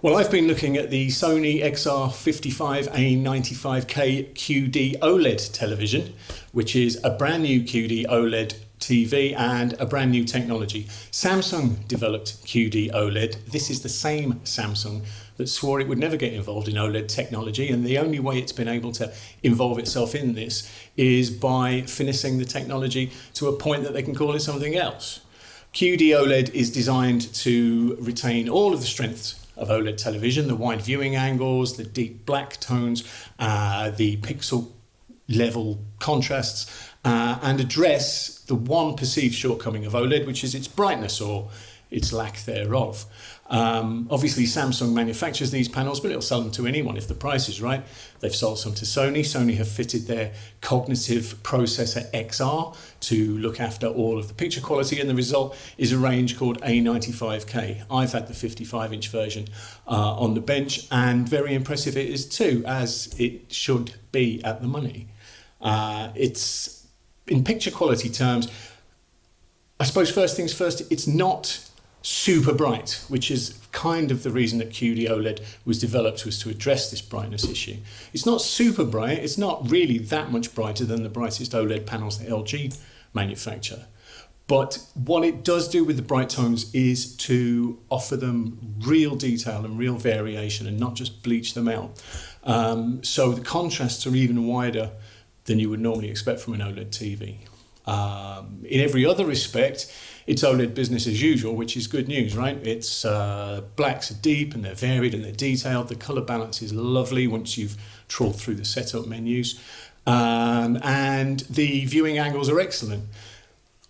Well, I've been looking at the Sony XR55 A95K QD-OLED television, which is a brand new QD-OLED TV and a brand new technology. Samsung developed QD-OLED. This is the same Samsung that swore it would never get involved in OLED technology, and the only way it's been able to involve itself in this is by finessing the technology to a point that they can call it something else. QD-OLED is designed to retain all of the strengths of OLED television, the wide viewing angles, the deep black tones, the pixel level contrasts, and address the one perceived shortcoming of OLED, which is its brightness or its lack thereof. Obviously Samsung manufactures these panels, but it'll sell them to anyone if the price is right. They've sold some to Sony. Sony have fitted their cognitive processor XR to look after all of the picture quality, and the result is a range called A95K. I've had the 55-inch version on the bench, and very impressive it is too, as it should be at the money. It's, in picture quality terms, I suppose first things first, it's not super bright, which is kind of the reason that QD-OLED was developed, was to address this brightness issue. It's not super bright, it's not really that much brighter than the brightest OLED panels that LG manufacture. But what it does do with the bright tones is to offer them real detail and real variation and not just bleach them out. So the contrasts are even wider than you would normally expect from an OLED TV. In every other respect, it's OLED business as usual, which is good news, right? It's blacks are deep and they're varied and they're detailed. The color balance is lovely once you've trawled through the setup menus. And the viewing angles are excellent.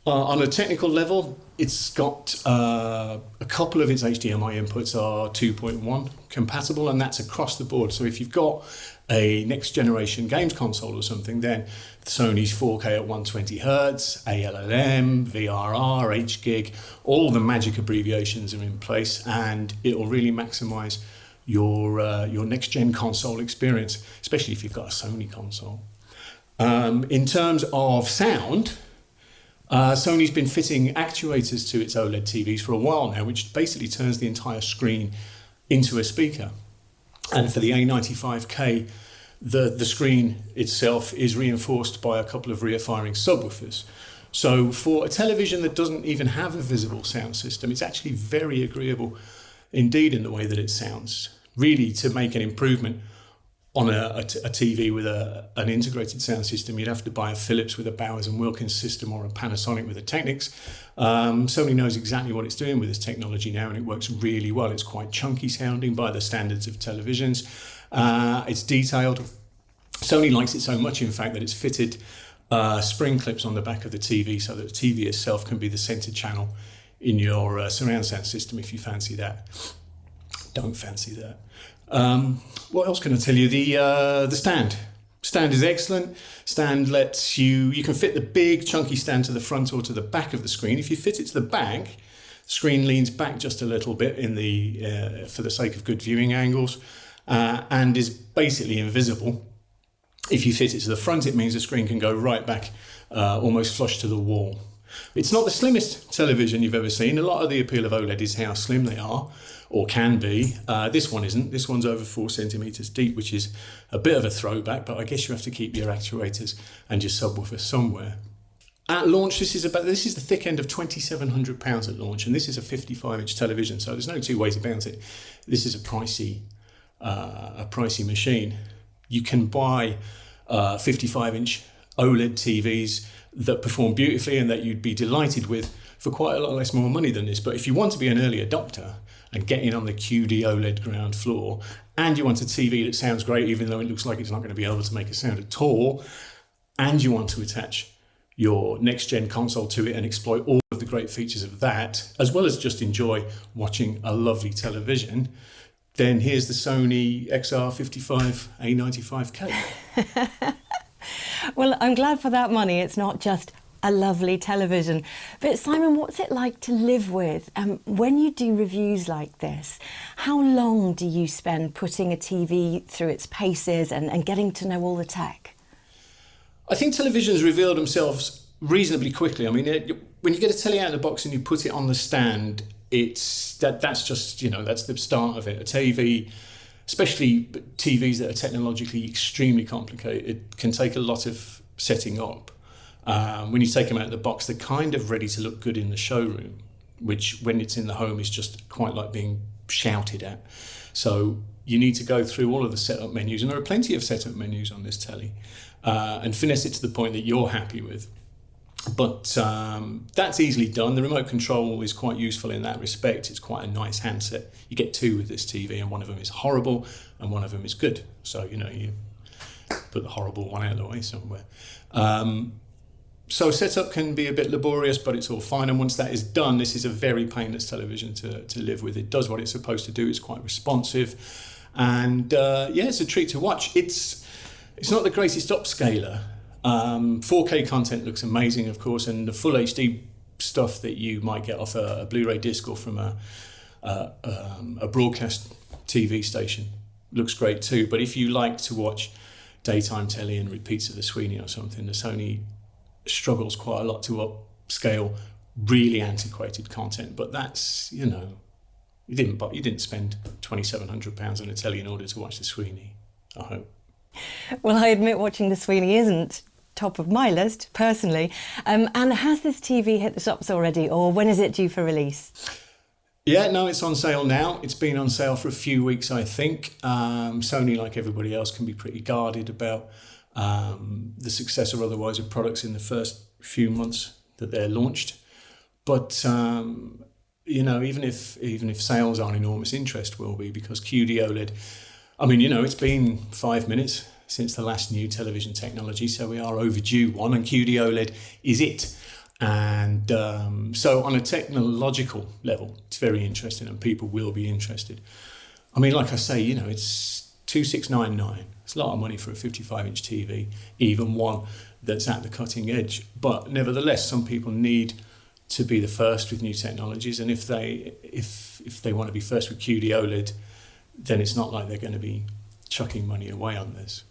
On a technical level, it's got a couple of its HDMI inputs are 2.1 compatible, and that's across the board. So if you've got a next generation games console or something, then Sony's 4K at 120 Hertz, ALLM, VRR, HGig, all the magic abbreviations are in place, and it'll really maximize your next gen console experience, especially if you've got a Sony console. In terms of sound, Sony's been fitting actuators to its OLED TVs for a while now, which basically turns the entire screen into a speaker. And for the A95K, the screen itself is reinforced by a couple of rear-firing subwoofers. So for a television that doesn't even have a visible sound system, it's actually very agreeable indeed in the way that it sounds. Really, to make an improvement on a TV with an integrated sound system, you'd have to buy a Philips with a Bowers & Wilkins system or a Panasonic with a Technics. Sony knows exactly what it's doing with this technology now, and it works really well. It's quite chunky sounding by the standards of televisions. It's detailed. Sony likes it so much, in fact, that it's fitted spring clips on the back of the TV so that the TV itself can be the center channel in your surround sound system if you fancy that. Don't fancy that. What else can I tell you? The stand. Stand is excellent. Stand lets you can fit the big chunky stand to the front or to the back of the screen. If you fit it to the back, the screen leans back just a little bit in the for the sake of good viewing angles, and is basically invisible. If you fit it to the front, it means the screen can go right back, almost flush to the wall. It's not the slimmest television you've ever seen. A lot of the appeal of OLED is how slim they are, or can be. This one isn't. This one's over 4 centimeters deep, which is a bit of a throwback, but I guess you have to keep your actuators and your subwoofer somewhere. At launch, this is the thick end of £2,700 at launch, and this is a 55-inch television, so there's no two ways about it. This is a pricey machine. You can buy 55-inch OLED TVs that perform beautifully and that you'd be delighted with for quite a lot less more money than this. But if you want to be an early adopter and get in on the QD-OLED ground floor, and you want a TV that sounds great even though it looks like it's not going to be able to make a sound at all, and you want to attach your next-gen console to it and exploit all of the great features of that, as well as just enjoy watching a lovely television, then here's the Sony XR55 A95K. Well, I'm glad for that money. It's not just a lovely television. But Simon, what's it like to live with? When you do reviews like this, how long do you spend putting a TV through its paces and getting to know all the tech? I think televisions reveal themselves reasonably quickly. I mean, when you get a telly out of the box and you put it on the stand, that's just, that's the start of it. A TV, especially TVs that are technologically extremely complicated, can take a lot of setting up. When you take them out of the box, they're kind of ready to look good in the showroom, which when it's in the home is just quite like being shouted at. So you need to go through all of the setup menus, and there are plenty of setup menus on this telly, and finesse it to the point that you're happy with. But that's easily done. The remote control is quite useful in that respect. It's quite a nice handset. You get two with this TV, and one of them is horrible and one of them is good. So, you put the horrible one out of the way somewhere. So setup can be a bit laborious, but it's all fine. And once that is done, this is a very painless television to live with. It does what it's supposed to do. It's quite responsive. And it's a treat to watch. It's not the greatest upscaler. 4K content looks amazing, of course, and the full HD stuff that you might get off a Blu-ray disc or from a broadcast TV station looks great too. But if you like to watch daytime telly and repeats of the Sweeney or something, the Sony struggles quite a lot to upscale really antiquated content. But that's, you didn't spend £2,700 on a telly in order to watch the Sweeney, I hope. Well, I admit watching the Sweeney isn't top of my list, personally. And has this TV hit the shops already, or when is it due for release? Yeah, no, it's on sale now. It's been on sale for a few weeks, I think. Sony, like everybody else, can be pretty guarded about the success or otherwise of products in the first few months that they're launched. But even if sales aren't enormous, interest will be, because QD-OLED, it's been 5 minutes since the last new television technology, so we are overdue one, and QD-OLED is it. And so on a technological level, it's very interesting, and people will be interested. Like I say, it's $2,699. It's a lot of money for a 55-inch TV, even one that's at the cutting edge. But nevertheless, some people need to be the first with new technologies, and if they want to be first with QD-OLED, then it's not like they're going to be chucking money away on this.